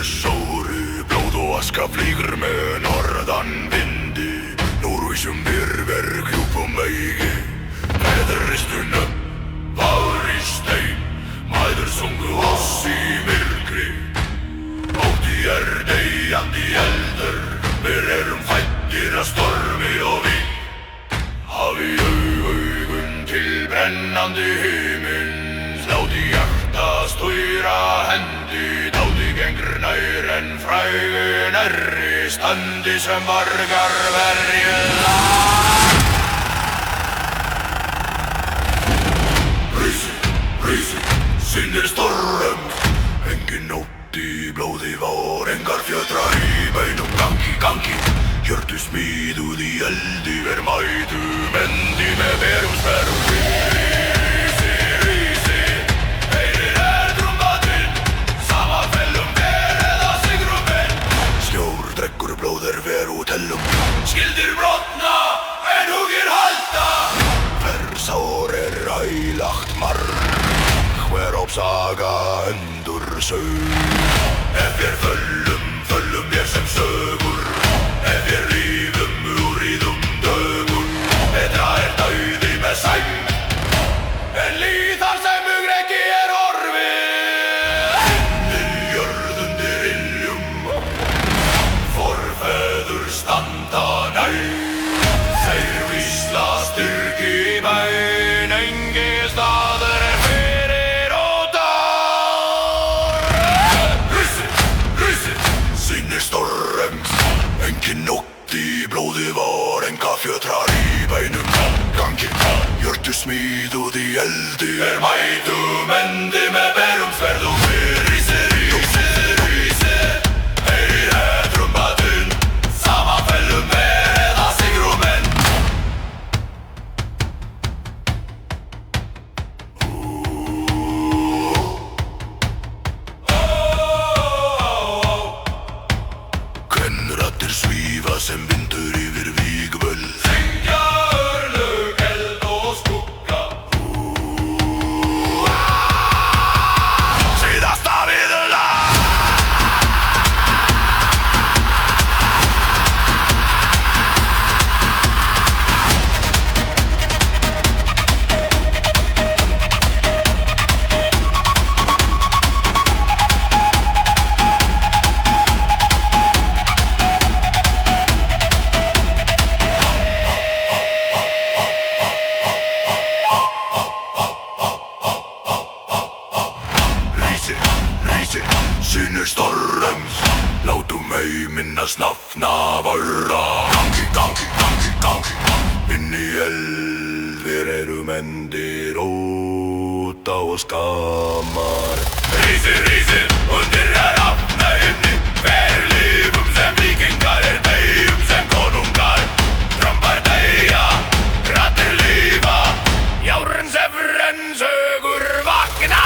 sóru, blóð og aska flýgur með norðan vindi. Nú rúsum byrver hjúpum eigi, feðristunum var í stein. Mæður sungu oss í myrkri, ótti deyjandi eldur. Við erum fæddir að stormi og vín. Hafi augun til brennandi himins, láti hjarta stúra hendi. Dáti gengur nær en frægu nærri, standi sem vargar verjið lag. Rísi, sinnir storms, engin nótt í blóði var, engar fjötrar í beinum. Gangi, hjörtu smíðuð í eldi, mætum endi með berum sverðum. Rísi, heyrir trúmbatinn, sama fellum eða sigrum. Snjór drekkur blóðir út hellum, skildir brotna en hugir halda. Versár heilagt marg, hver opsaga endur sög. Ef við föllum mér sem sögur, ef við ríðum dögur. Betra dauði með sæng en líðan sem hugrekki horfið. Himmel undir iljum, forfeður standa næg. Þeir vísla styrk í bæn, engi staður fyrir og dár. Rísi, sinnir storms, engin nótt í blóði var, enga fjötrar í beinum. Gangi, hjörtu smíðuð í eldi, mætum endi með berum sverðum. Rísi, heyrir trúmbatinn, sama fellum eða sigrum. Kvenraddir svífa sem vindur yfir vígvöld, syngja örlög, eld og skugga. Síðasta viðurlag. Rísi, sinnir storms, látum ei minnast nafna vorra. Gangi, inn í eld, við erum endir óta og skammar. Rísi, undir hafna himni, hver lifum sem víkingar, deyjum sem konungar. Trambar deyja, raddir lifa, járn sem sögur vakna.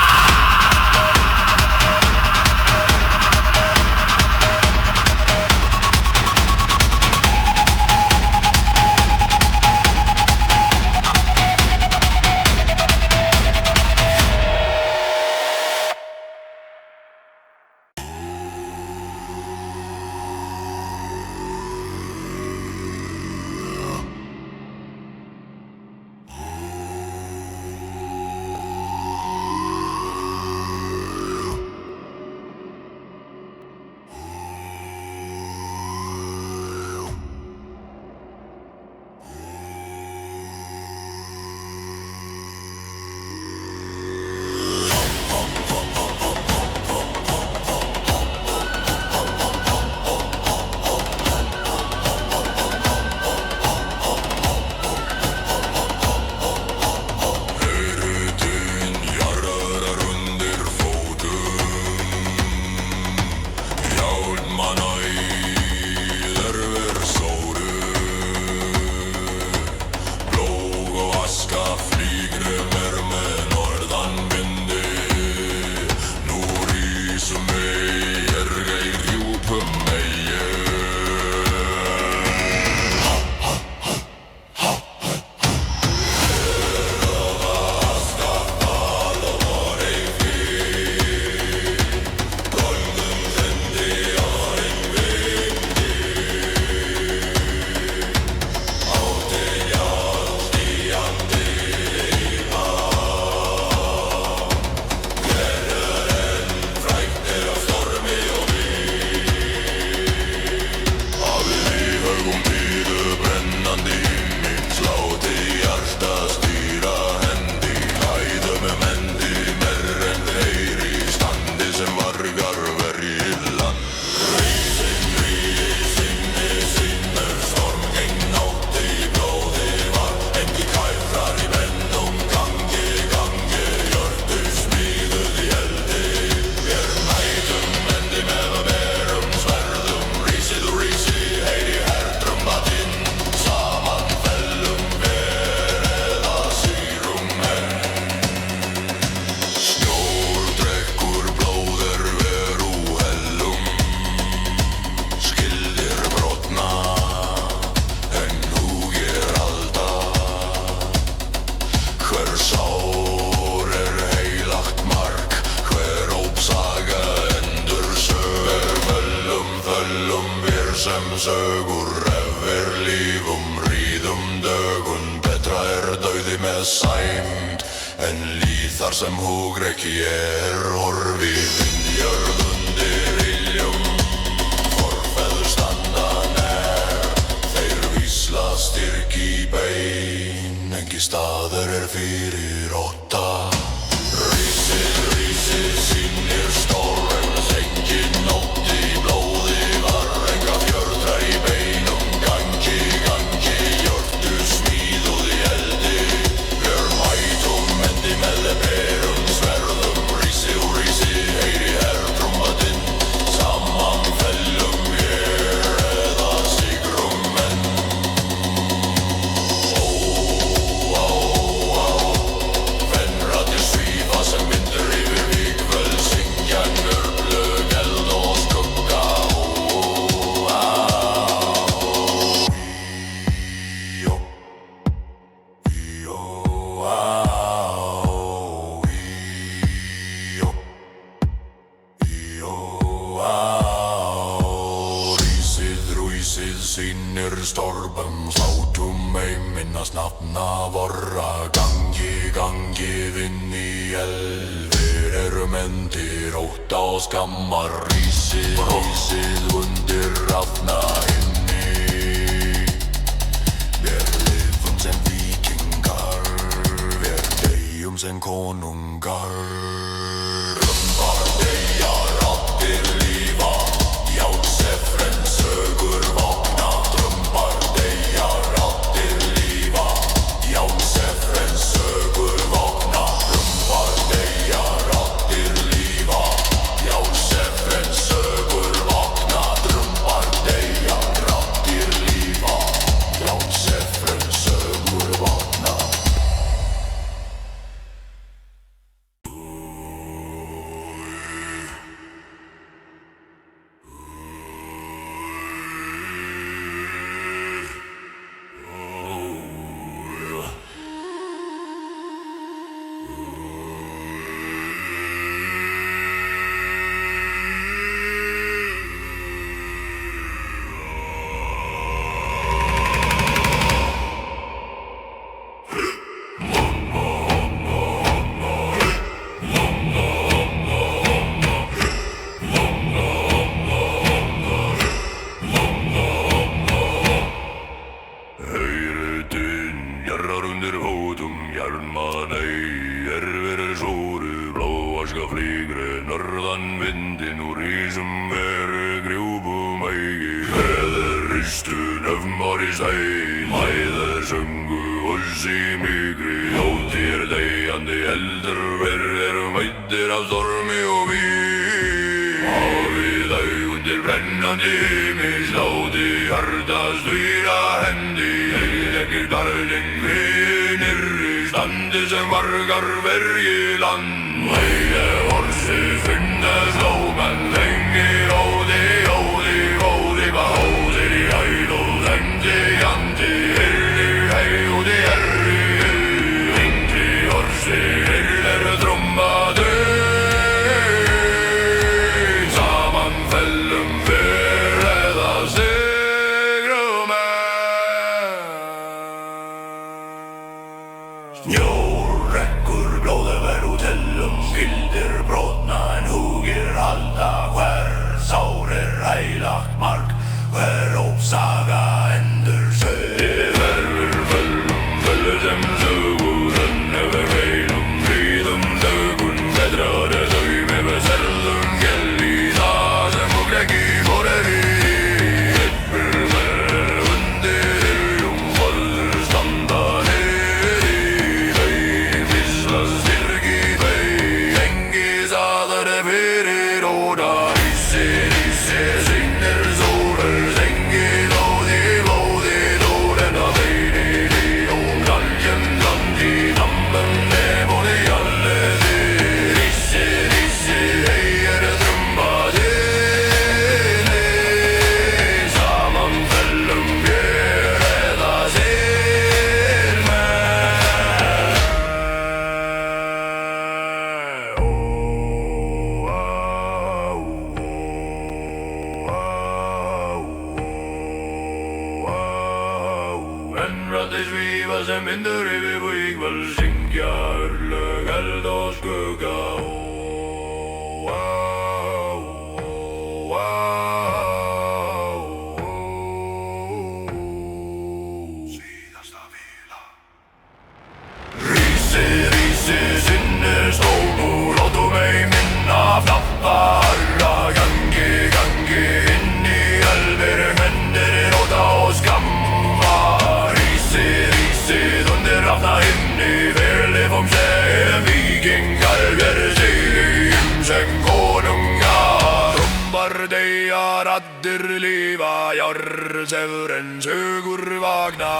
sem sögur ef lífum ríðum dögun. Betra dauði með sæmd en líð þar sem hugrekki horfið jörð undir iljum. Forfeður standa nær, þeir vísla styrk í bein. Engi staður fyrir ótta. Rísið sýnir storms, engin nótt í blóði var. Enga fjördra í beinum, gangi, hjörtu smíðuð í eldi. Björn mætum endi með berum sverðum. Rísi úr rísi, heyri trúmbatinn. Saman fellum eða sigrum enn. Venratir svífa sem vindur yfir vikvöld. Syngja njörblög, eld og skugga. Rísið sýnir stormum, slátum ei minnast nafna vorra. Gangi inn í elfir mendir ótta og skammar. Rísið undir rafna inni. Vér lifum sem víkingar, vér deyjum sem konungar. Drömmar deyja, raddir lífa, Jásefren sögur vakna. Drömmar deyja, raddir lífa, Jásefren sögur vakna. Drömmar deyja, raddir lífa, Jásefren sögur vakna. Drömmar deyja, raddir lífa, Jásefren sögur vakna. Norðan vindin úr ísum grjúpum eigi. Ristu nöfnmar í stein, mæðir söngu oss í myrkri. Ódýr deyjandi eldur mæddir af stormi og vín. Hafið undir brennandi himni, sláði hjarta stýra hendi. Leggir garðinn nyrri standi sem margar vergi land. Horsið finnes lómenn lengi óði báðir í hæð og þengdi jandi. Hei úti hengdi horsið trommaði. Saman fellum við eða sigrum Snjór rekkur blóðaver út hellum. Gildir brotna en hugir halda. Hver sár heilagt mark, hver ópsaga endur sög. Verður föllum sem sögur yfir veinum ríðum dögun. Betra þau með selðum gell í það sem hugrekki í. Yfir undir iljum forður standa niðri. Veginn vísla styrk í bein. Engi staðar fyrir óta. Rísið sýnir sólur, engin óði sem vindur yfir vígvöll syngja örlög eld og skugga. Síðasta vila. Rísi, sinnir stól og látum ei minna fnappa harra. Gangi inn í eldir, mendir róta og skamma. Rísi, undir rafna himni, verlifum sem víkingar, verðsegjum sem konungar. Trombar deyja, raddir lifa, jarðsefren sögur vagna.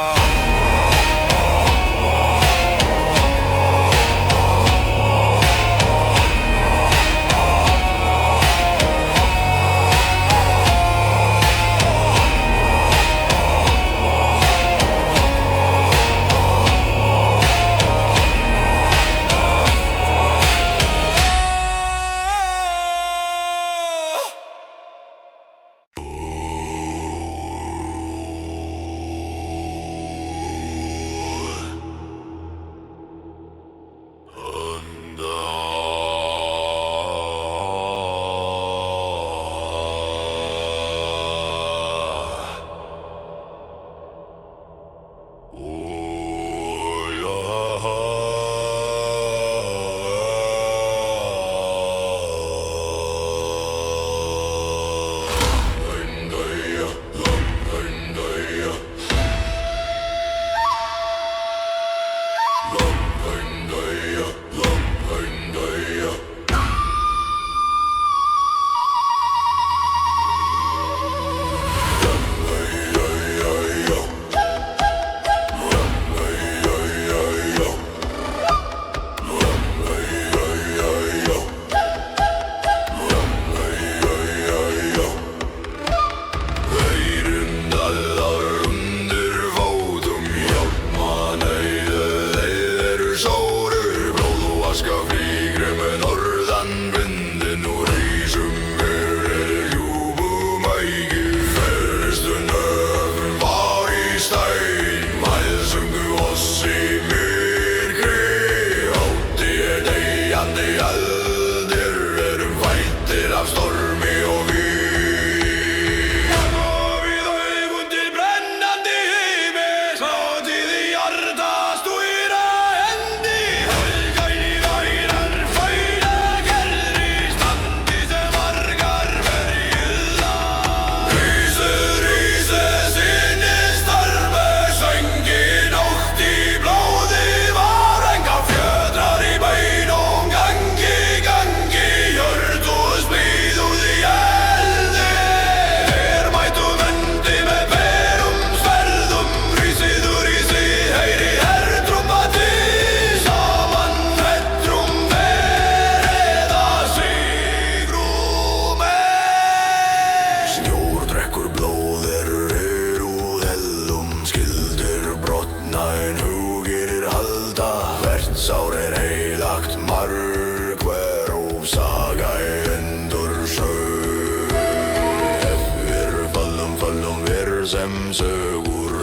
Sem sögur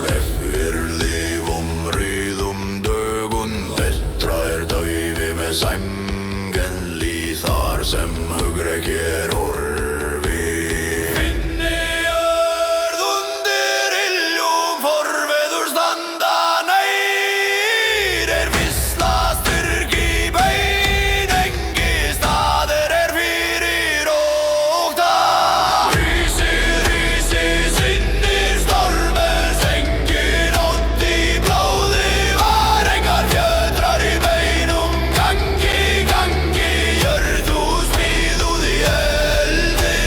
lifum, ryðum dögun. Betra dauði með sæmgenli þar sem hugrekki horfi. Inni jörð undir iljum forveður standa nær. Vissla styrk í bein, engi staðir fyrir óta. Rísi, sinnir stormur, sengir ótt í blóði var. Engar fjötrar í beinum, gangi, jörð þú smíðuð í eldi.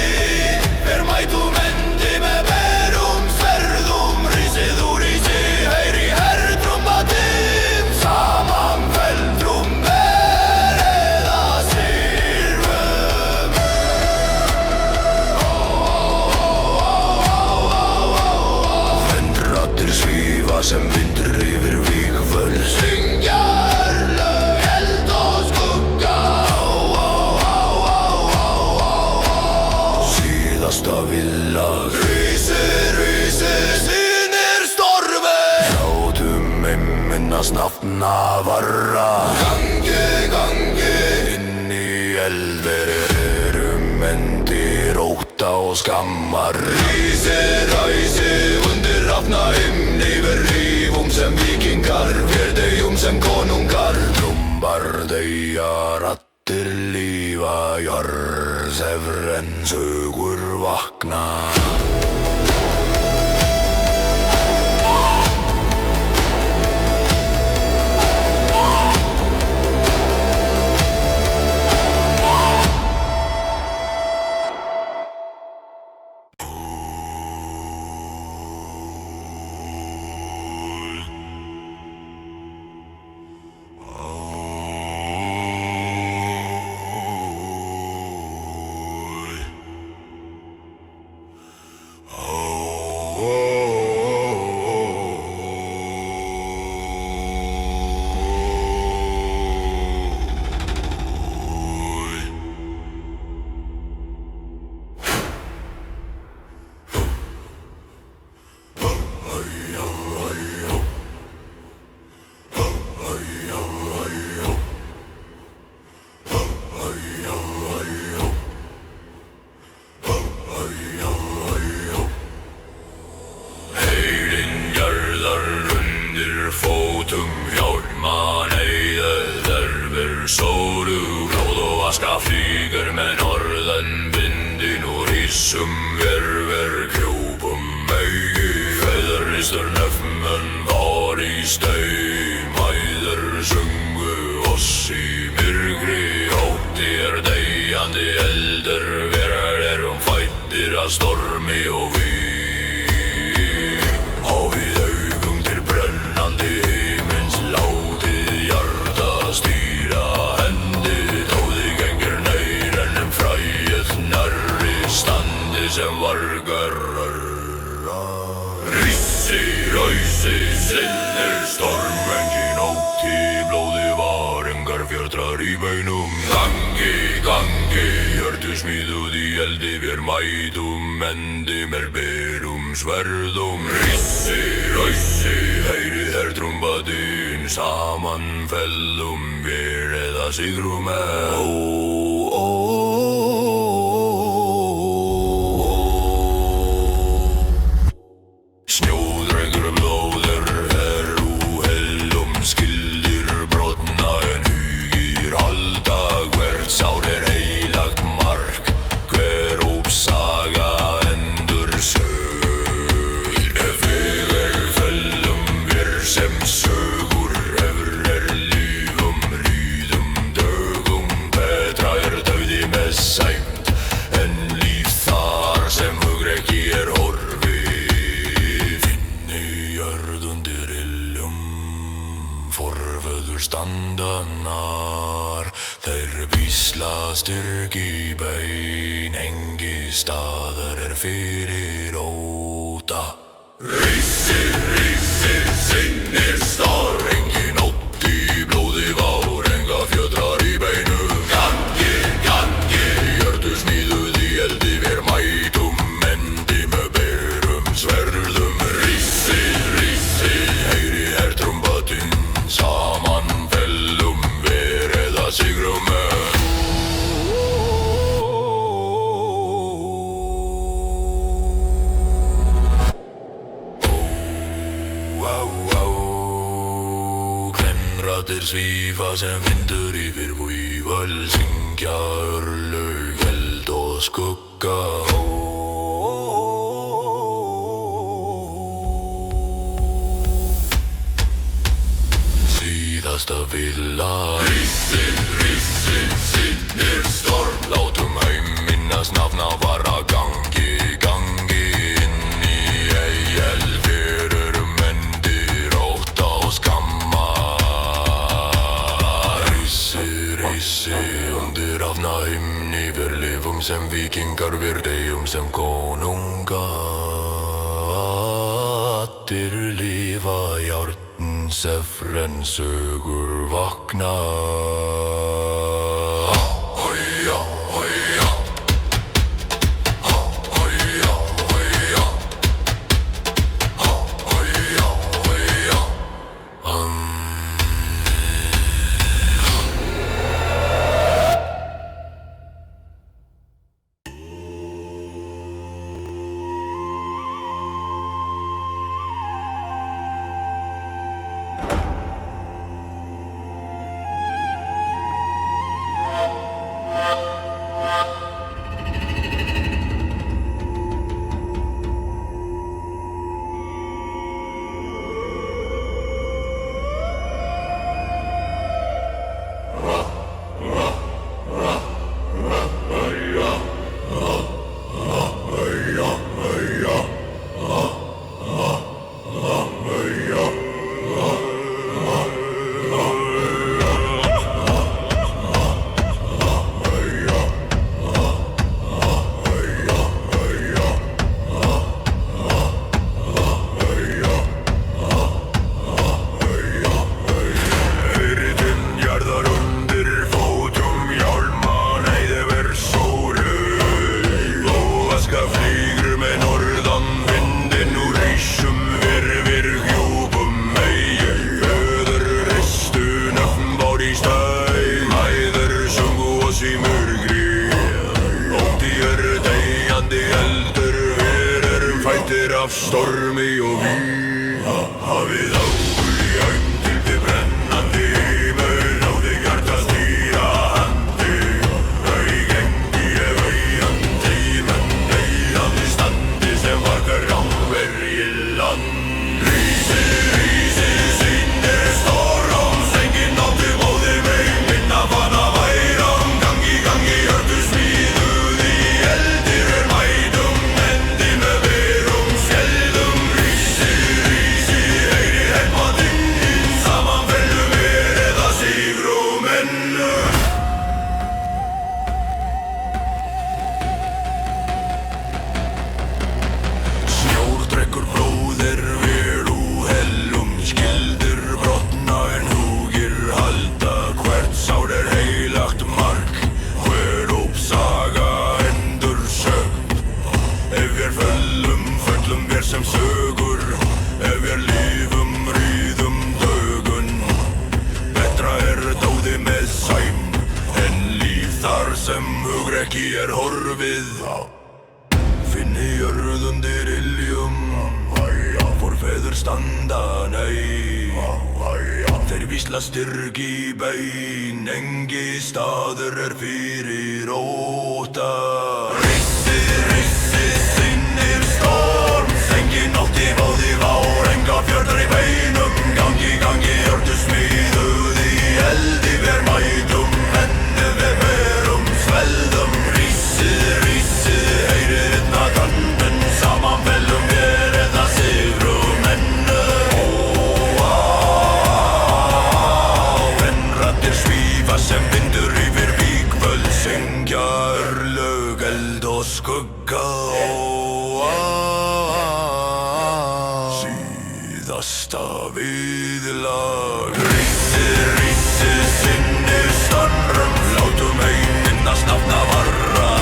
Hver mætum endi með berum sverðum, rísið úr rísi, heyri hertrumbatim. Saman feldrum verið að syrfum. Raddir svífa sem vindur yfir vígvöll, syngja örlög eld og skugga. Síðasta villa. Rísi, sinnir stormur. Sátum minnas nafna varra. Gangi inn í eldverum endi róta og skammar. Ræsi undir Rafnaheim, yfir rífum sem vikingar, verðegjum sem konungar. Trumbar deyja rattir lífa jörð, en sögur vakna. Fótum hjálman eyðið þerfir sólu, blóð og aska flýgur með norðan vindin og hissum verver krjúpum megi. Feðristur nöfnum var í stein, mæður sungu oss í myrkri. Ótti deyjandi eldur, verar fættir að stormi og vín. Sem vargar Ræsi, sinnir storm, engin ótti, blóði var, engar fjötrar í beinum. Gangi, hjörtu smíðuð í eldi, vér mætum, endi mér berum sverðum. Ræsi, heyri þær trúmbatinn, saman fellum, vér eða sigrum standanar, þeir vísla styrk í bein, engi staðar fyrir óta. Rísi, sinnir star, engin ótti, blóði vár, enga fjötrar í beinu. Gangi, hjörtu smíðuð í eldi, vér mætum, endi með berum sverðum. Rísi, heyri þær trúmbatinn, saman fellum, vér eða sigrum Kvenratir svífa sem vindur yfir víföl, syngja örlög, eld og skugga. Síðasta villa Rísi, sinnir storm, látum heim minnast nafna vara. Gangi inn í eyjel, verum endi róta og skamma. Rísi, undir Rafnaheim, yfir lifum sem vikingar, vér deyjum sem konungar. Allir lifa járn, sefren sögur vakna. Myndir af stormi og vín Hafið áhuga í ængil til brennandi himin Á þig hjarta stýra handi Þau gengi ef auðandi menn Eyðandi standi sem var hver álvergi land Rísi, rísi, sýnir storms Enginn átti móði mig minna fann af væram Gangi, gangi, hörðu smíðuð í eldir er mætum Endi með verum skeldum Rísi, rísi, heyri heima dingin Saman fellum við eða sigrum enn Snjór drekkur blóðir vel úr hellum Skildir brotna en hugir halda Hvert sár er heilagt mark Hver uppsaga endur sögt Ef við föllum vér sem sögur Ef við lífum ríðum dögun Betra er dáði með sæm En líf þar sem hugrekki er horfið Finni jörð undir iljum Forfeður standa nei Þeir vísla styrk í bein Engi staður er fyrir óta Rissi, rissi, sinnir storms Enginn átti báði vár Enga fjörðar í beinum Gangi, gangi, hörðu smíðuð í eldi Ver mætum, enni við verum sveldum Rissi, rissi, heyrir einna gandun Saman fellum við eða sigrum ennu En raddir svífa sem vindur yfir víkvöld Syngja örlög, eld og skugga Síðasta viðlag Rissi, rissi, sinnir storm Látum ein minnast nafna varra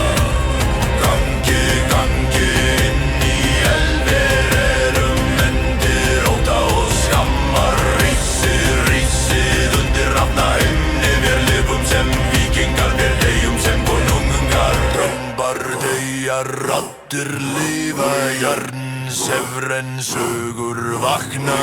Gangi, gangi, inn í elver erum endir óta og skammar Rissi, rissi, undir rafna himni Vér lifum sem víkingar, vér deyjum sem konungar Drömbar deyjar, raddir lifa, jarn Sefren sögur vakna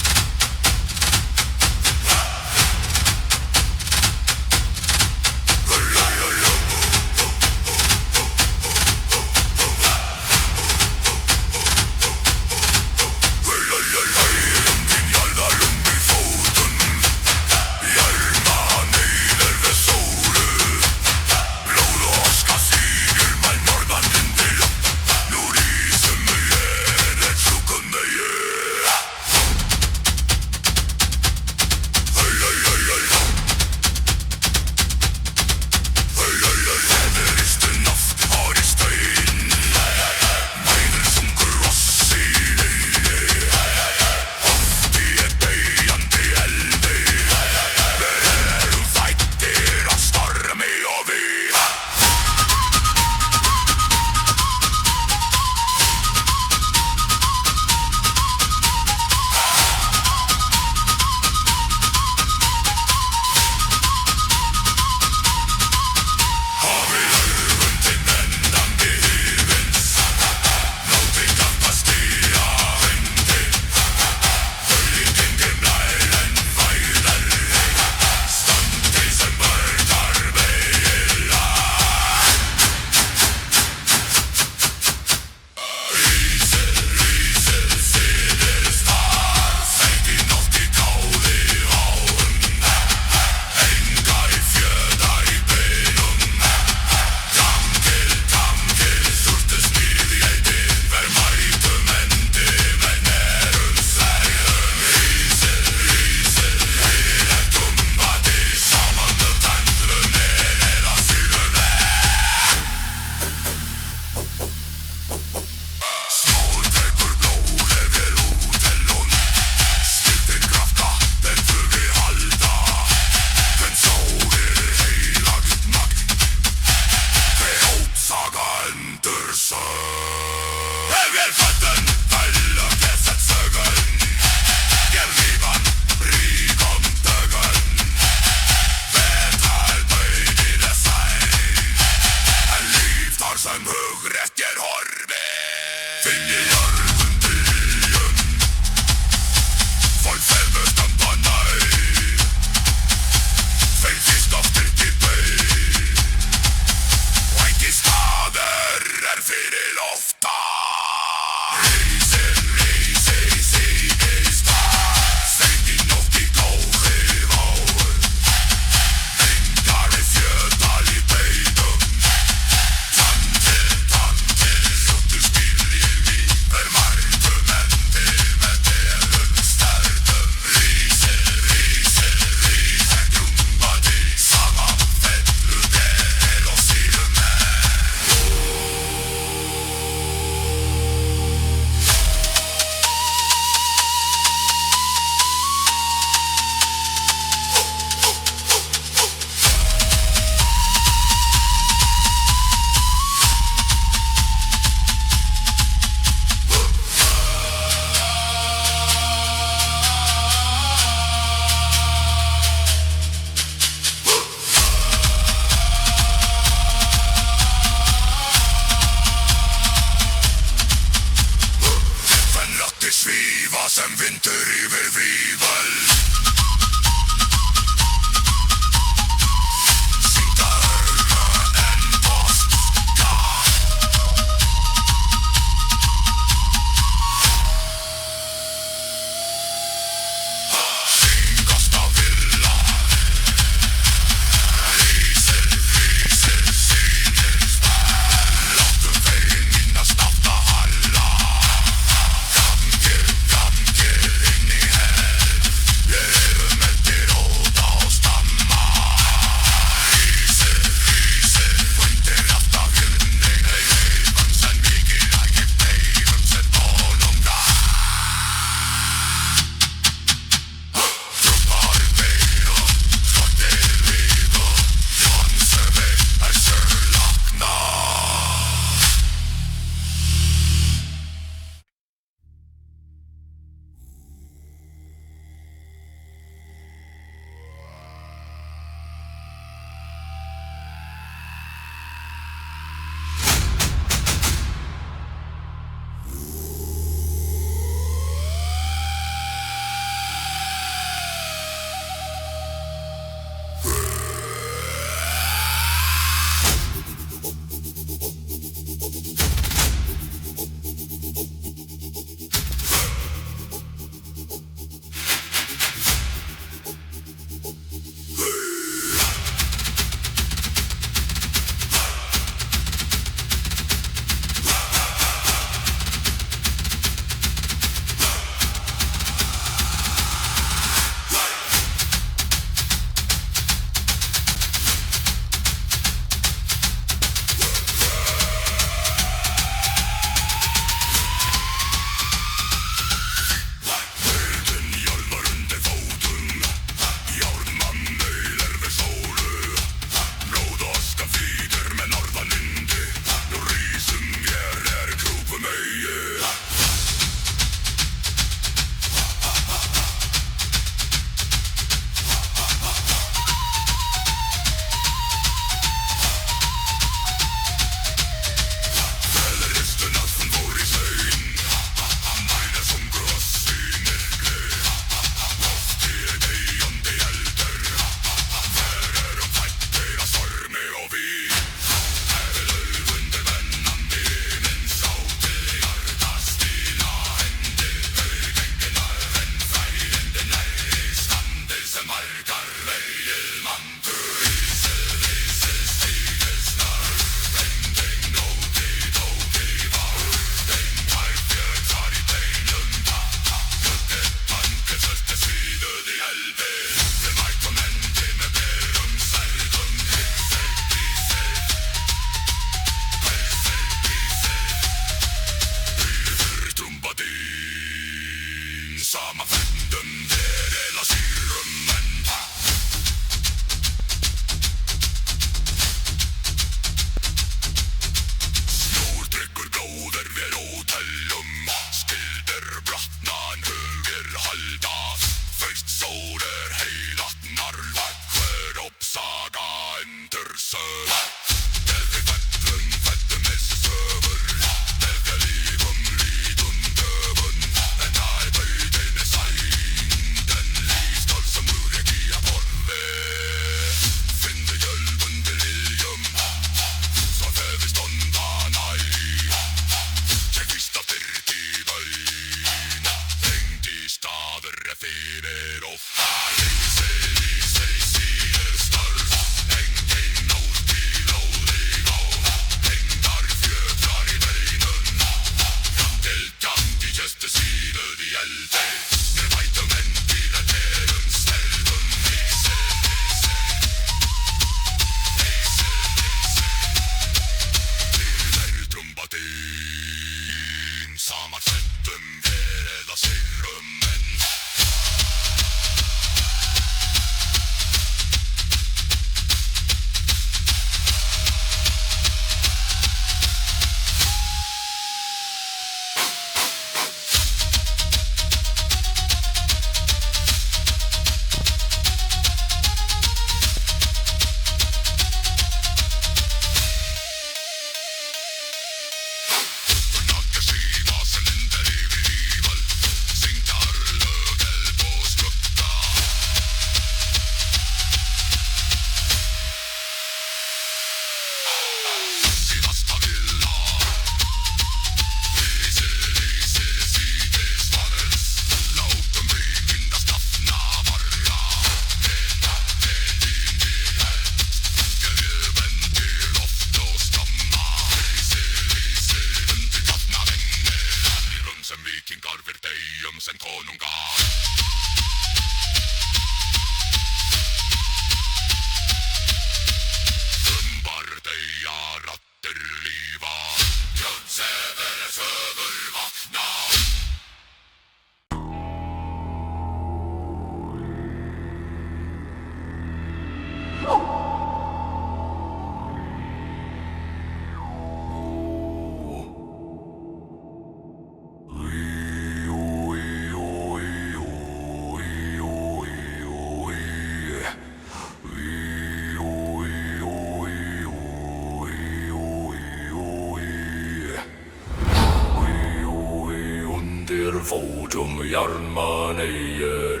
fótum, jarman eier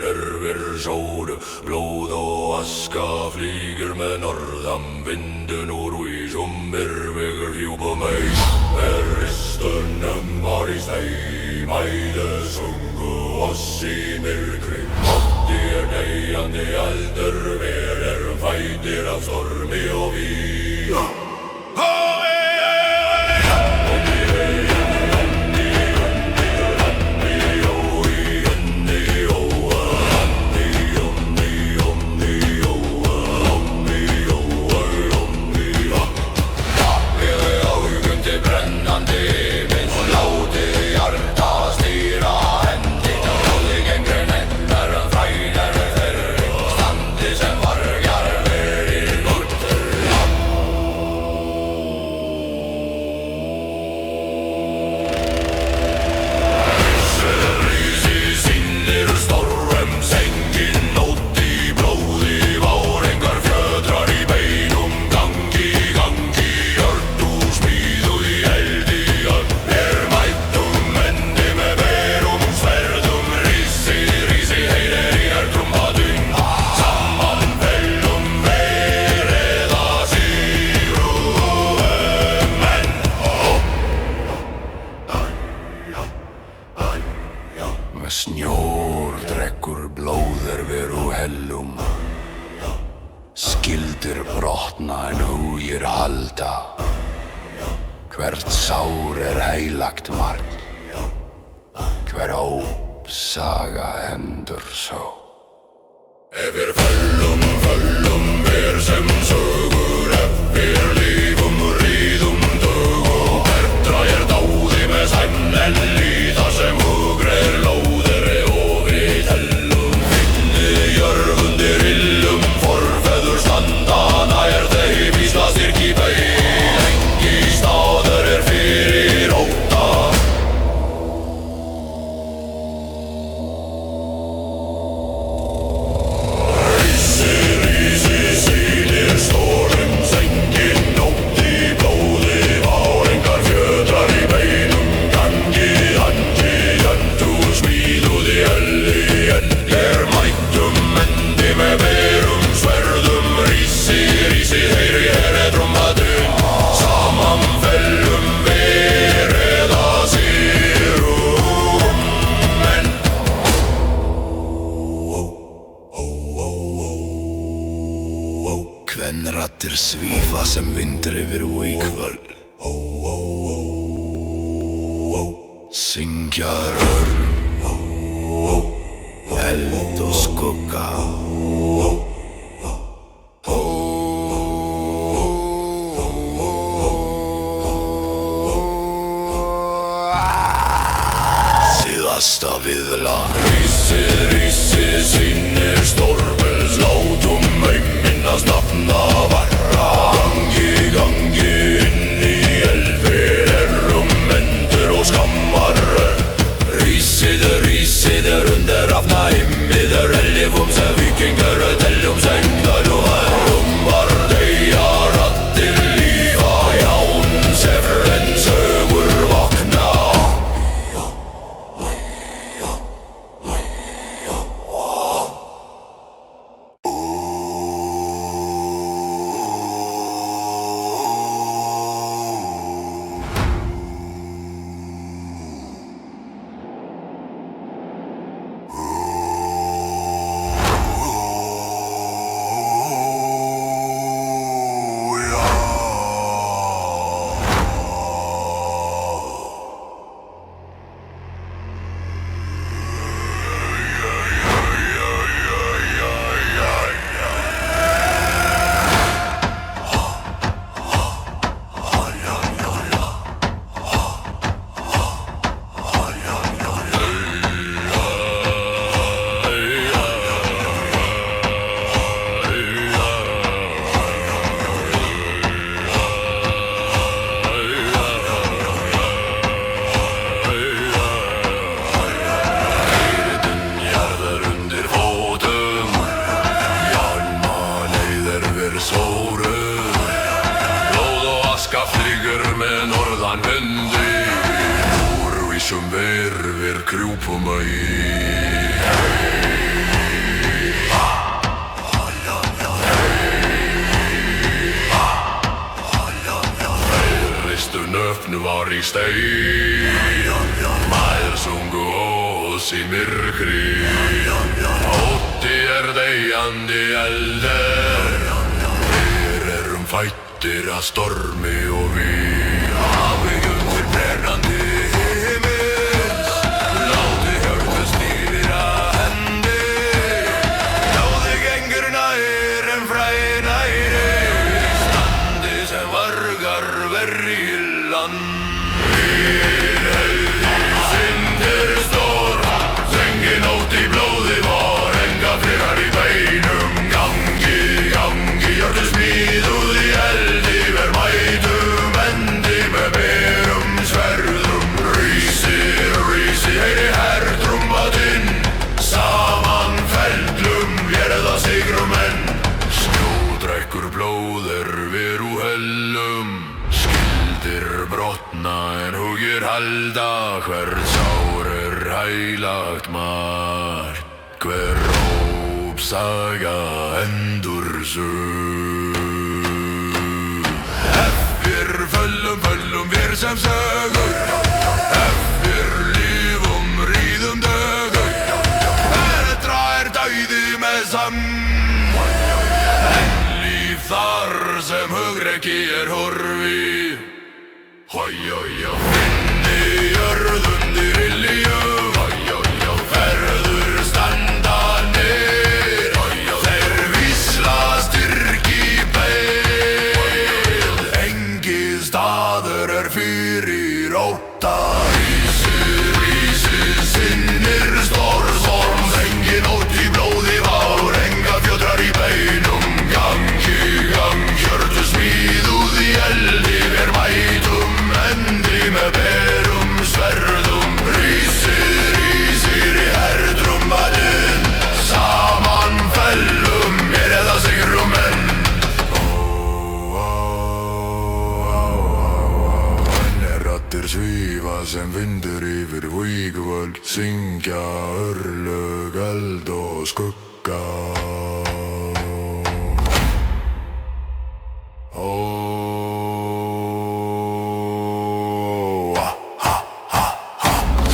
sóru, blóð og aska flýgur með norðan vindun úr vísum vegur hjúpa mig. Ristunum var í stein, mæðu sungu oss í myrkri. Mátti deyjandi aldur, ver fætir af stormi og vín. Snjór drekkur blóðir veru hellum, skildir brotna en hugir halda. Hvert sár heilagt marg, hver ópsaga endur só. Ef föllum ver sem sögur, ef lífum ríðum dögum, betra dáði með sæmnel í það sem hugreir lóð. Kvenrattir svífa sem vindur yfir víkvöld, syngja rörn, eld og skugga. Síðasta viðla. Rísið sýnir stórvels látum minnast nafna varra. Gangi inn í elfir mentur og skammar. Rísið under afna himmið elifum sem vikingar tellum sengdar og var deyja rattir lífa ján sefren sögur vakna. Flýgur með norðan vindi, úrvísum verfir krjúpa mig Ristu nöfnu var í stein Maður sungu oss í myrkri Ótti deyjandi elder Við erum fættir að stormi og við Hafið undir brennandi himins Láti hjörtu stýra hendi Ljóði gengur nær en fræ næri Standi sem vargar verri í land Við helgi syndir stór Sengi nótt í blóði vor Enga friðar í beinum Gangi, gangi, hjörtu smíðuð í eldi Ver mætum endi með berum sverðum Rísi, rísi, heyri hertrúmbatinn Saman fellum, verða sigrum enn Snjódrekkur blóðir veru hellum Skildir brotna en hugir halda Hvert sár heilagt margt Hver rópsaga endur sög Eftir föllum, vér sem sögur Eftir lífum, ríðum dögur Etra dauði með samm En líf þar sem hugrekki horfi Hoi, finni jörðundir ilju Hoi, ferður standa nýr Þeir vísla styrki beil Engi staður fyrir ótta Rísi, sinnir stór storm Sengi nótt í blóði vár Enga fjötrar í beinum Gangi, hjörtu smíðuð í eldi Ver mætum endi með berum sverðum Rísir í hertrúmbatinn Saman fellum, eða sigrum enn Henni rattir svífa sem vindur yfir vígvöld Syngja örlög, eld og skugga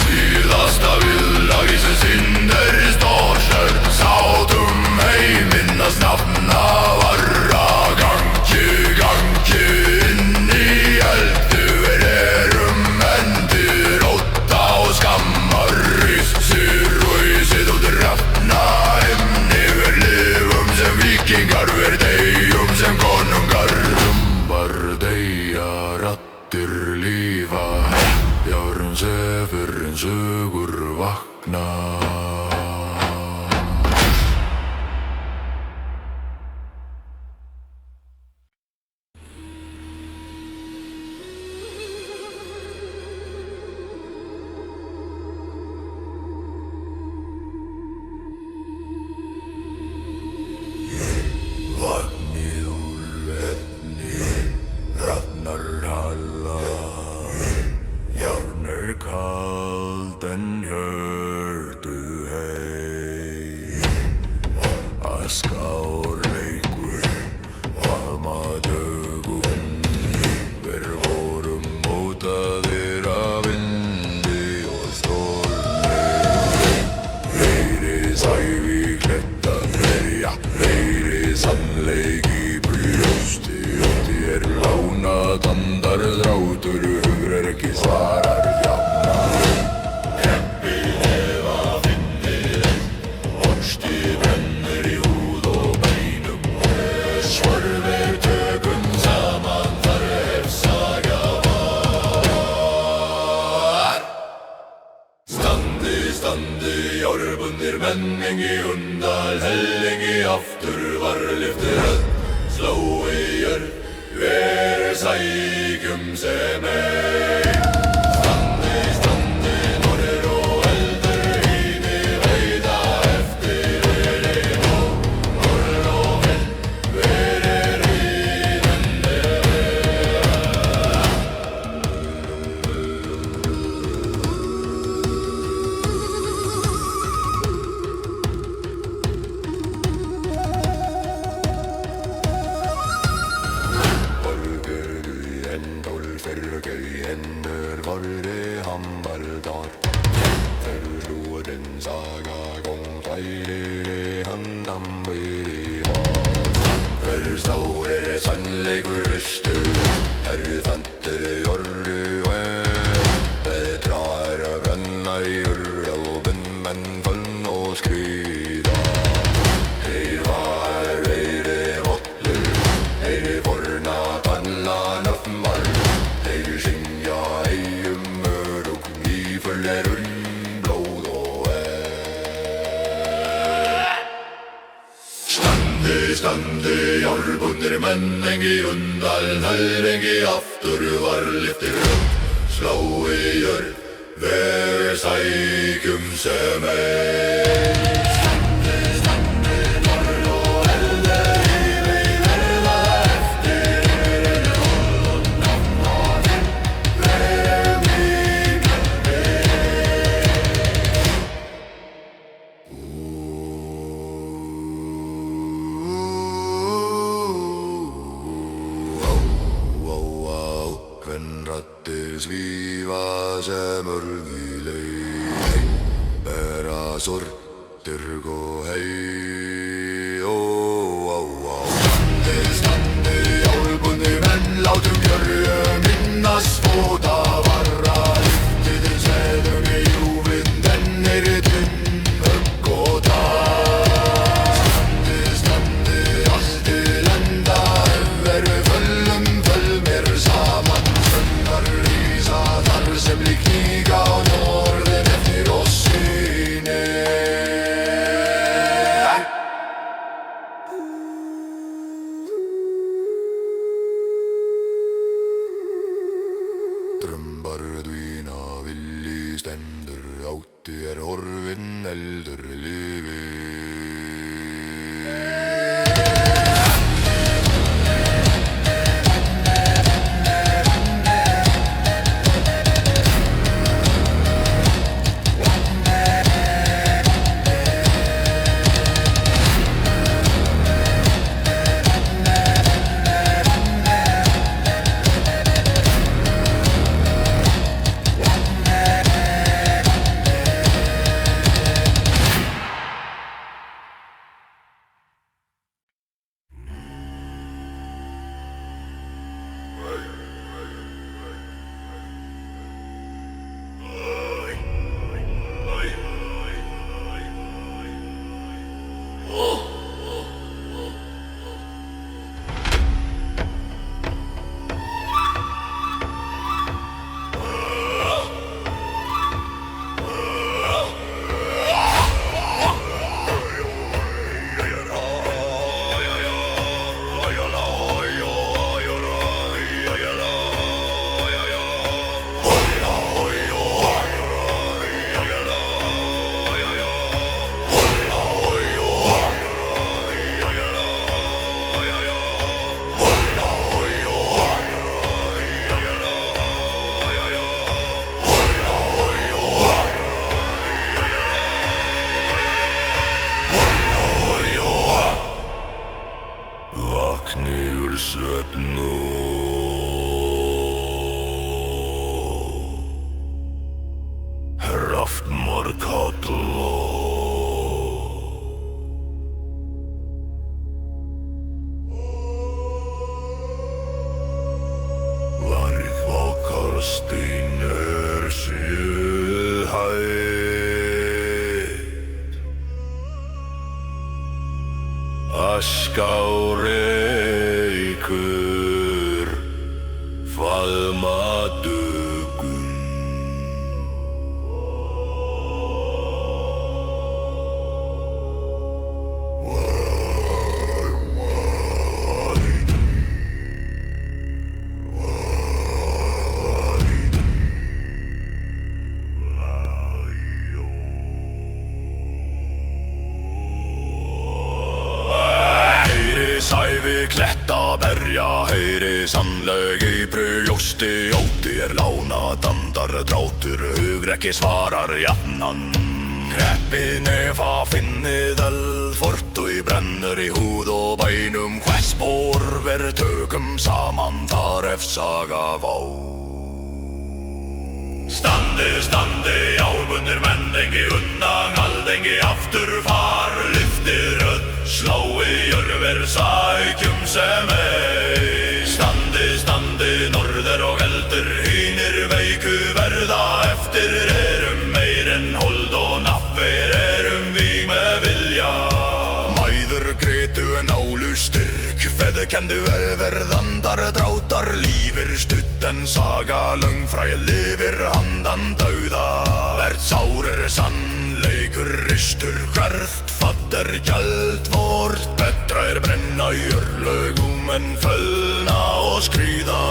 Síðasta viðlagi sem syndir stórsör Sátum heiminn að snafna varra Gangi inn í eldu Við erum endir ótta og skammar Rísir út rafna himni Við lifum sem vikingar Við deyjum sem konungar Rumbar deyja, rattir lífa Járn sefur en sögur vakna Vagnið úr efni, rafnar hala Járn kald en hjörtu hei Aska og reykur, faðma dögum Við vorum mótaðir af vindi og stormi Heyri sæfi kletta hverja Heyri sannleik í brjósti Ótti lánað andar drátur Hugrar ekki svarar jafna Kreppið eða fyndið Orsti brennir í húð og beinum Svarver tökum saman Þar saga var Standi, járbundir menn Engi undal, hellingi aftur Var lyftir öll, slói jörð Ver sækjum sem ein Standi, norður og eldur Híni veida eftir elin og norður og hell Verir í stórir sannleikur ristu Herðandir jordu Betra að brenna í urðófinn en fönn og skrýða Var veiri vollur forna balla nöfnmar syngja mörug í fullerun blóð og Standi, járnbundnir menn engi undan engi aftur var lyftir upp Slá í jörð, veg sækjum sem Rattir svífa sem örgileg Bera sortir gå hei Standi, járnbundnir menn látum jörðu minnast fóta varra Lyftiðir sveðum í júvinn dennir tunn högg og tað Standi, allt til enda Verðu föll mér saman Rísa þar sem lík kníga á norðin eftir oss syni Drömbar dvína villi stendur átti horfinn eldur lifi Askáreykur faðma dögun Sævi kletta berja heyri sannleg í brjósti Óti lána dandar drátur hugrekki svarar jafnan Kreppi nefa finnið eldfort og brennur í húð og bænum Hvers spór ver tökum saman þar saga vá Standi, járnbundnir menn engi undan aldengi aftur far lyftir rödd slái jörver sækjum sem ei. Standi norður og eldur, hinir veiku verða eftir. Meir en hold og nappir, víg með vilja. Mæður grétu en álu styrk, feðkendu verðandar drátar. Lífir stutt en saga löngfræ lifir handan dauða. Hvert sár sannleikur ristur, hvert fadder gjald vort. Betra brenna í örlögum en fölna og skrýða.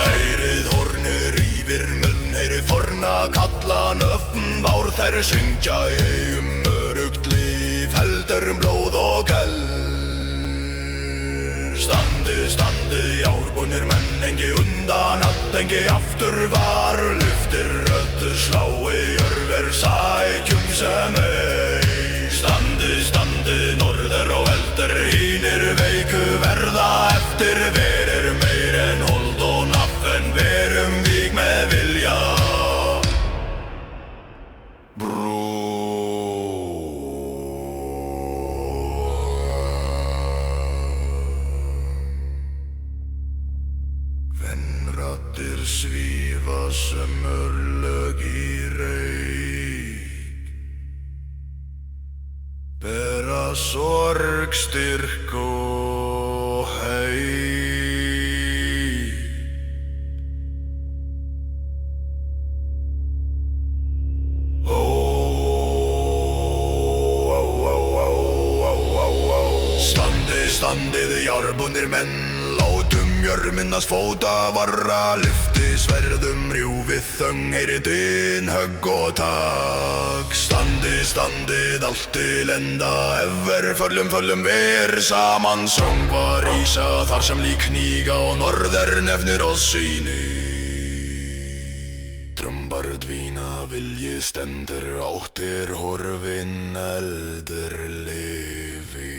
Heyrið hornir yfir munn, heyrið forna kalla nöfn vár. Þær syngja í örugt líf, heldur blóð og eld. Standi, járbúnir menn, engi undan hatt, engi aftur var. Lyftir röddu, slái jörver sækjum sem ei. Standi, norður og eldur, hinir veiku verða eftir. Verir meir en hold og napp, en verum víg með vilja. Raddir svífa sem örlög í reyk, bera sorg, styrk og heik. Standið járbúnir menn, látum jörminnas fóta varra. Lyfti sverðum, rjúfið þöng, heyri dyn, högg og takk. Standið allt til enda, efer föllum ver saman. Söngvar ísa þar sem lík hníga og norður nefnir oss síni. Drömbar dvína, vilji stendur, áttir horfin, eldur lifi.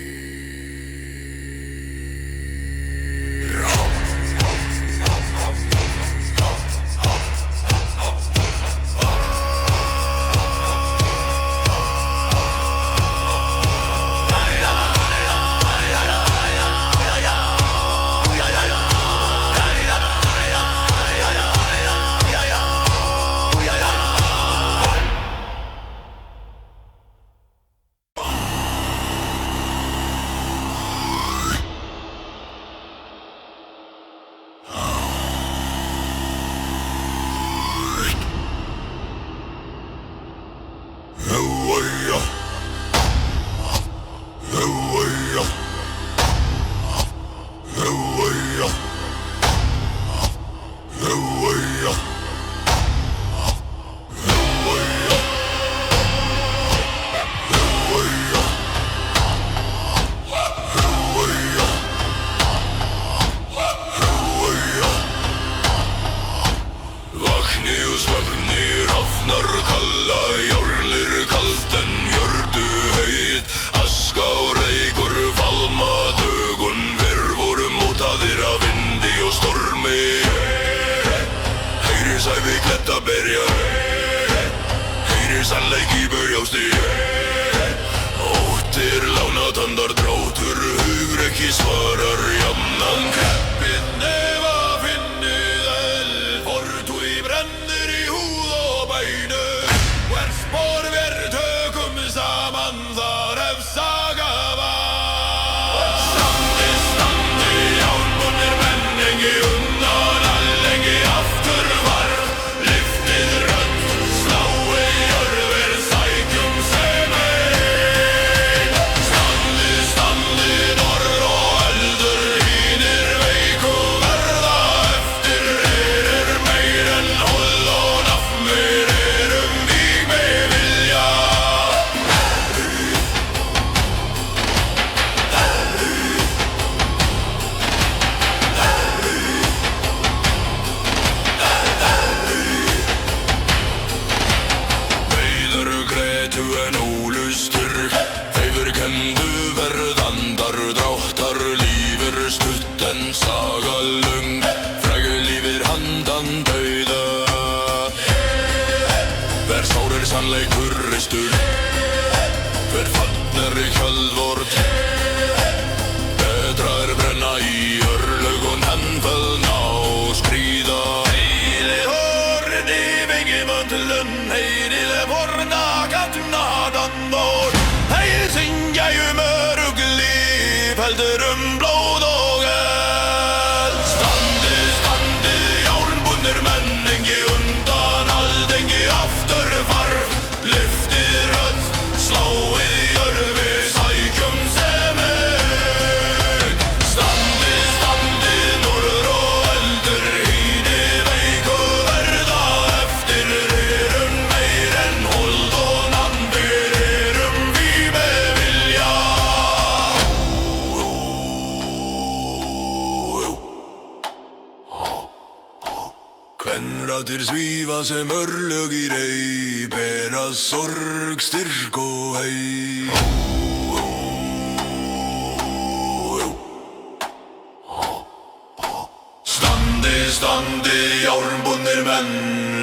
sannleikur ristur. Hver fagnar í kjöldvort Raddir svífa sem örlög í rey, bera sorg, styrk og hei. Standi, standi, járnbundnir menn,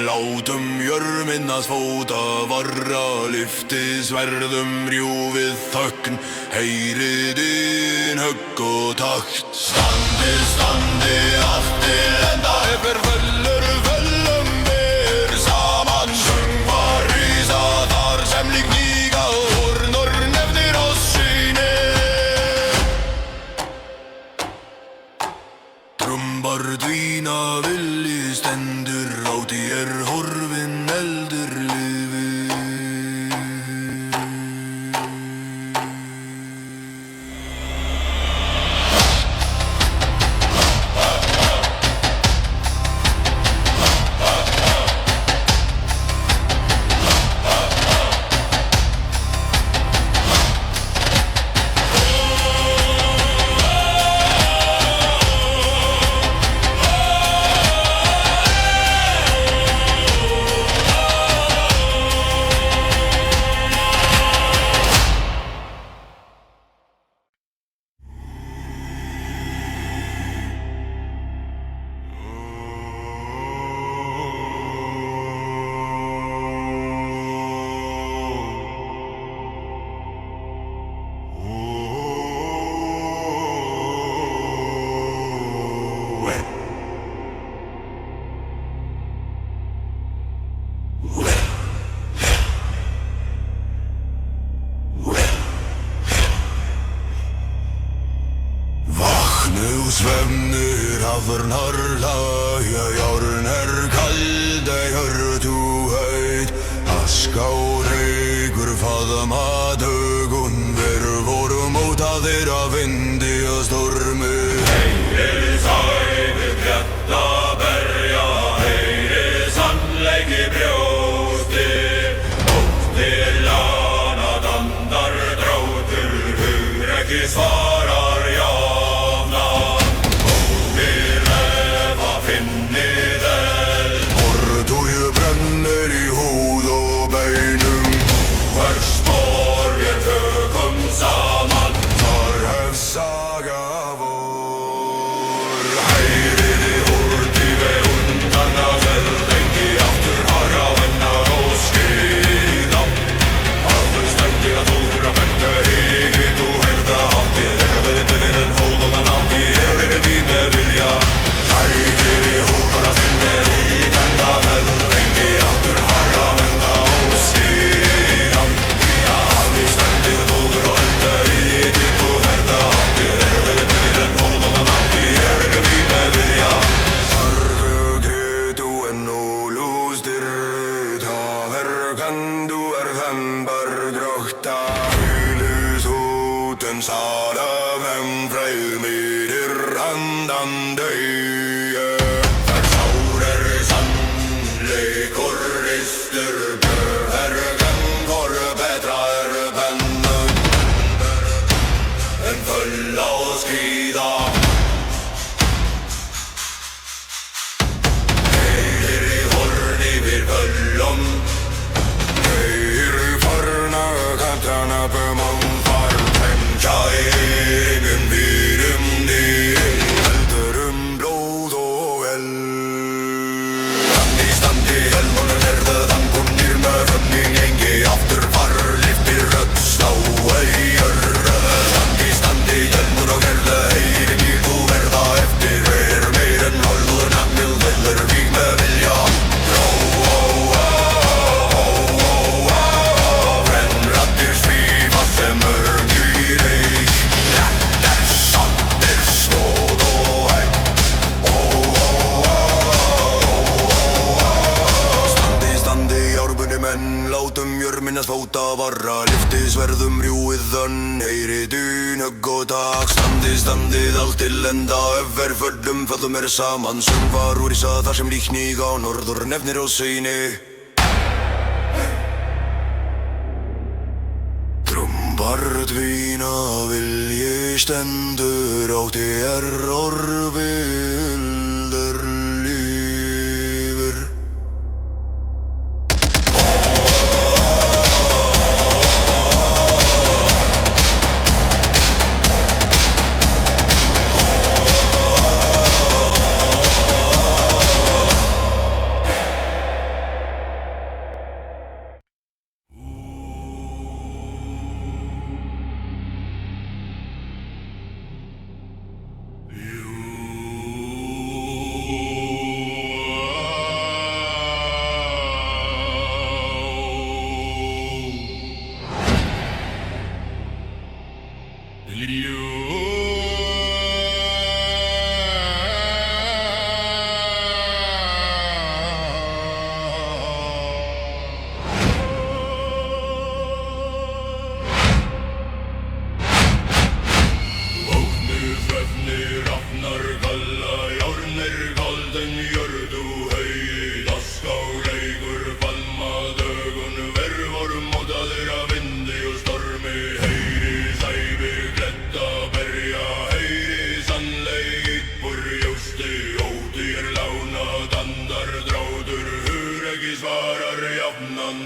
látum jörð minnast fóta varra, lyfti sverðum rjúfið þögn, heyrið inn högg og takt. Standi, standi, allt til enda, hefur völlum ber saman, söngvar rísa þar sem lík nýga hornor nefnir oss syni. Trumbar dvína villi stendur, áti horfin eldur lifi. Svefnir hafnar hlæja, járn kalda hjörtu heit, aska og reykur faðma dögun, voru móta þeirra vindi og stormi. Heyri sæfi bjarta berja, heyri sannleiki brjósti, ótti lana dandar drátur, hugrekki svarar jafna. Sverðum rjúiðan, heyri dyn, högg og tak. Standi, standið allt til enda, föllum saman. Söngvar úr ísa þar sem lík nýga á norður nefnir oss syni. Trumbar dvína vilji stendur, áti orfi eldur lifir. svarar jafnan.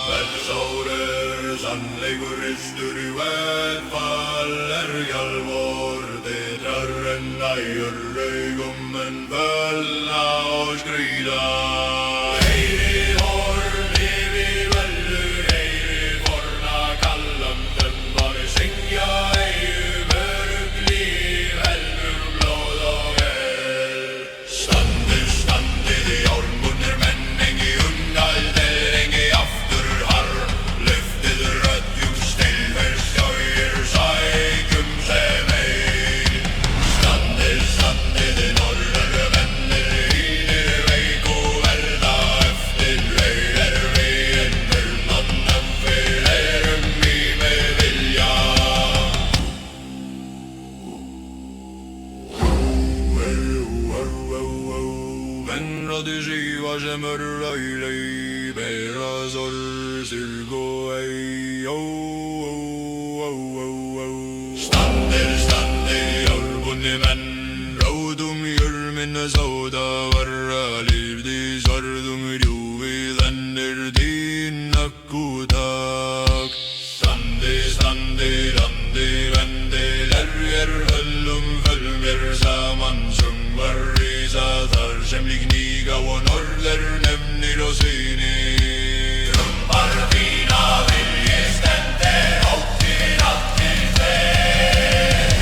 Versáur sannleikur ristur í veðfall vor detrar en nægur augum en völna og skrýða. Heyri horn yfir völlur, heyri forna kallan dömbar syngja örugg líf, helmur blóð og eld. Standið, standið í járnbundnir menn, engi unnald engi aftur harr, lyftið röddjum steinver skjáir sækjum sem ein. Standið, standið í norðru mennir, hínir veik og verða eftir, auðir veginn murnannum við erum í með vilja. Vennrati síva sem rauðlei, bera sorg, styrk og ei. Standið, standið, járnbundnir menn, ráðum jörminna sáta varra, lífði svarðum rjúfið ennir þín akkutak. Standið, standið, landið, vendið, höllum, fölmir saman, söngvar rísa þar sem lík nýga og norður nefnir og sýnir. Drömmar þína vilji stendir áttir allir þeir.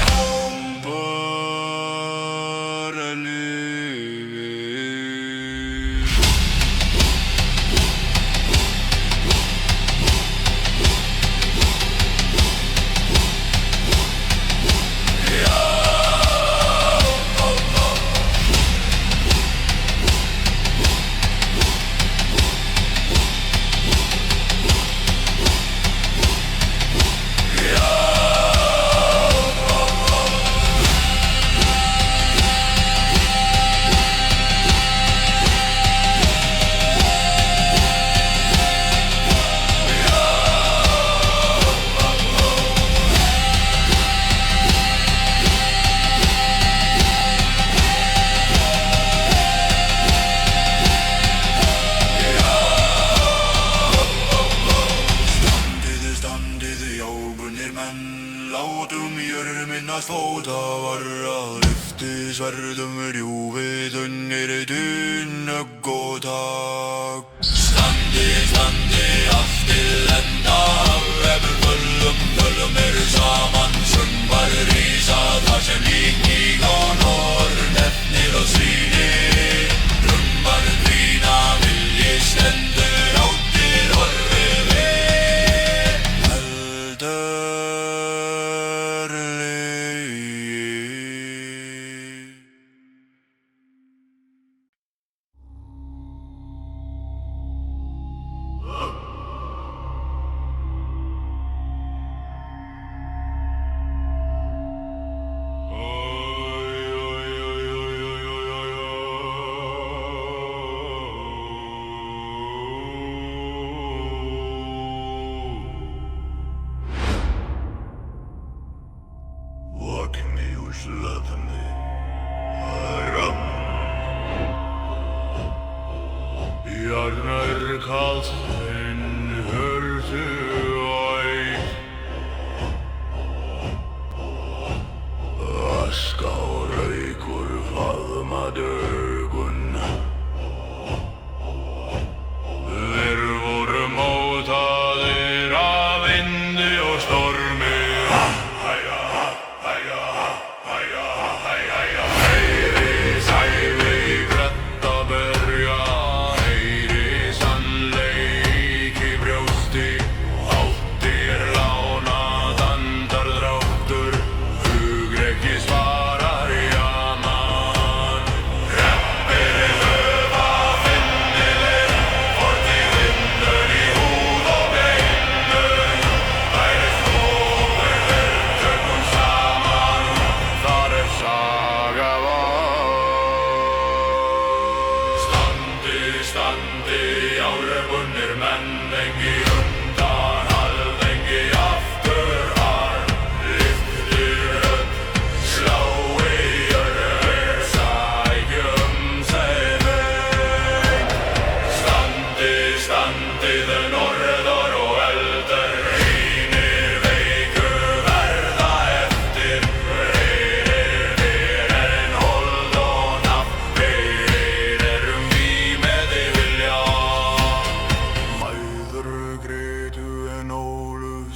Bara lifir. Látum jörminnas fóta varra, lyfti sverðum rjúfið unnir dynögg og tak. Standið, standið, allt til enda, efur völlum saman, söngvar rísa þar sem lík nýg og norð nefnir og sýnir. Drömmar þína vilji stendur áttir horfið við, heldur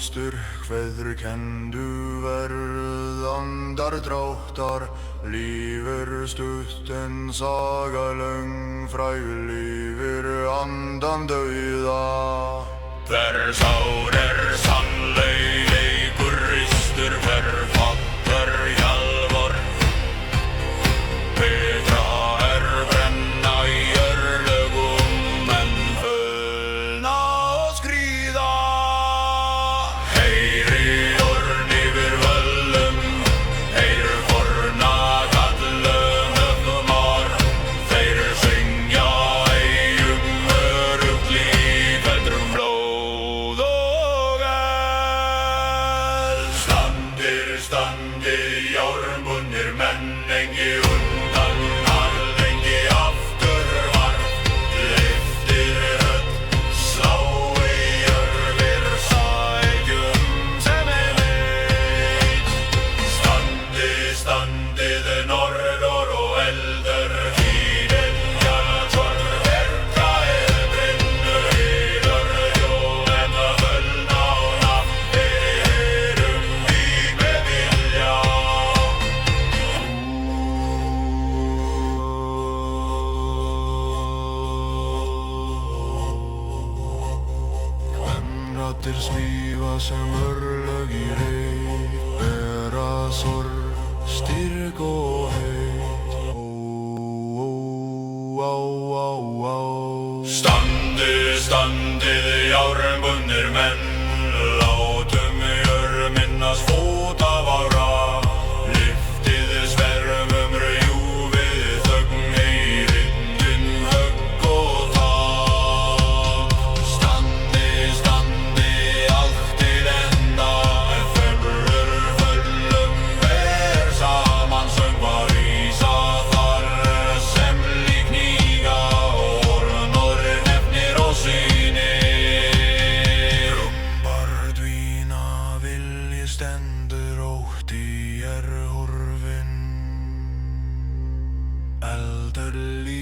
styrkveðrkenndu verð andardráttar, lífir stutt en sagalöng, fræg lífir andan dauða. Sár sannleikur ristur, fattar hjálmar. Betra brenna í örlögum en fölna og skríða. Heyri orn yfir völlum, heyr forna kallum öfmar. Þeir syngja ei öruggt líf, heldur blóð og eld. Standið járnbundnir menn, engi undan alþingi afturvarp. Lyftir rödd, slá í jörðir, sækjum sem leit. Standið norður og eldur, hýrin jarðsvarð, verka brinnur, hýður en það fölna og nafni heyrum víg með vilja. Kvenraddir smíða sem örlög í reit, bera sorg, styrk og heit. Standið járnbundnir menn, látum jörð minnast fótavára. Lyftið sverfum rjúfið þögn, heyrindin högg og tap. Standið allt til enda, februr föllum hver saman, söngvar rísa þar sem lík hníga, ornor nefnir og sýnir. Rúmbar dvína, vilji stendur, ótti horfinn, eldur líf.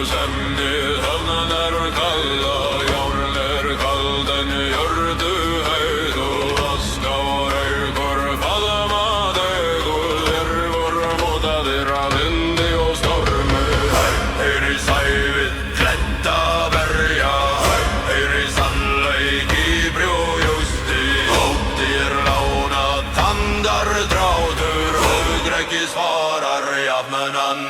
Semnið höfnan kalla, járn kald en jörðu heit, og aska og reykur faðma deg, og mótaðir af vindi og stormi. Heyri sævið gletta berja, heyri sannleik í brjójusti. Óttir lána tandardrátur, hugrekki svarar jafnmennan.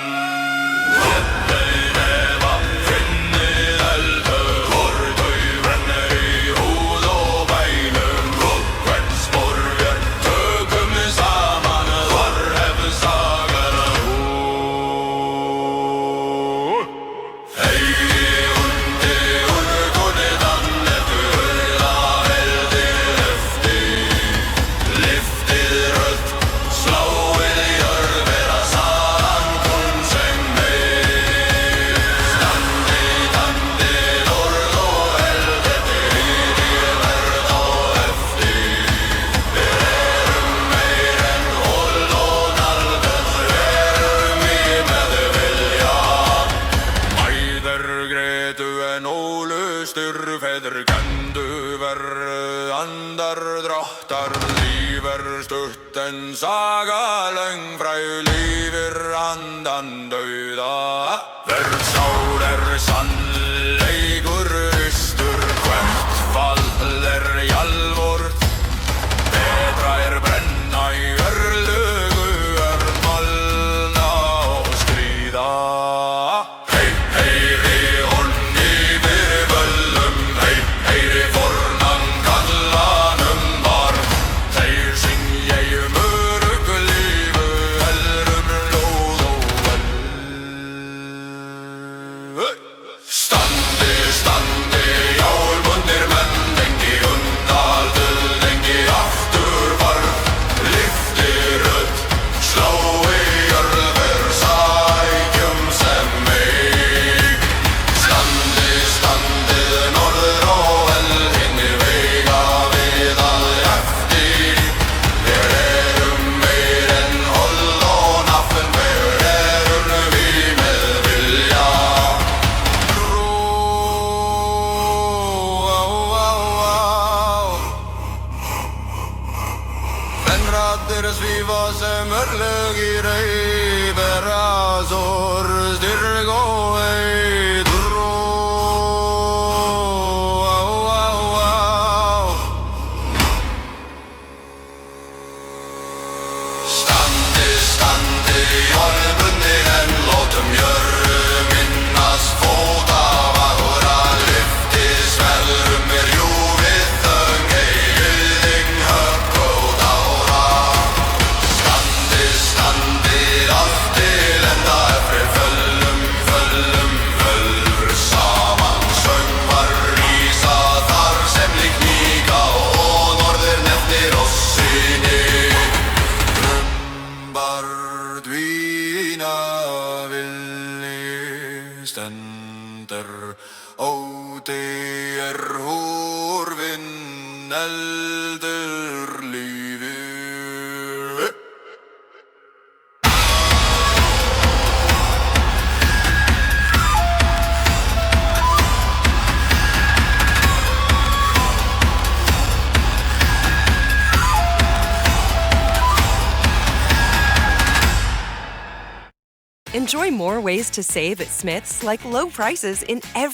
Styrkveðrkenndu verð andardráttar, líf stutt en sagalöng, fræg lífir andan dauða. Verðsár sannleikur austur, hvert fall jalvort. Betra brenna í örlögu, örmalna og stríða. Hei, heyri horn yfir völlum, hei, heyri fornan kallanum var. Þeir syngja öruggu lífu, elrum lóð og vel. Standi, standi, jálbundir menn, lengi undan, lengi aftur varð. Lyfti rödd, slá í jörður, sækjum sem meig. Standi, standið norður og hinni veiga við að eftir. Við erum meir en hold og nafn, við erum við með vilja. En raddir svífa sem örlög í rey, bera sår, styrk og heit. Standi, standi, jálbundir en látum jörðu minnast fóta vagra. Lyfti svelrum ljúfið þöng, eigið högg og dára. Standi, standi, allt til enda efri föllum, föllum, völvur saman. Söngvar rísa þar sem lík Níka og norður nefnir oss syni. Drömbar dvína villi stendur, óti horfinn, eldur lífið. Enjoy more ways to save at Smith's, like low prices in every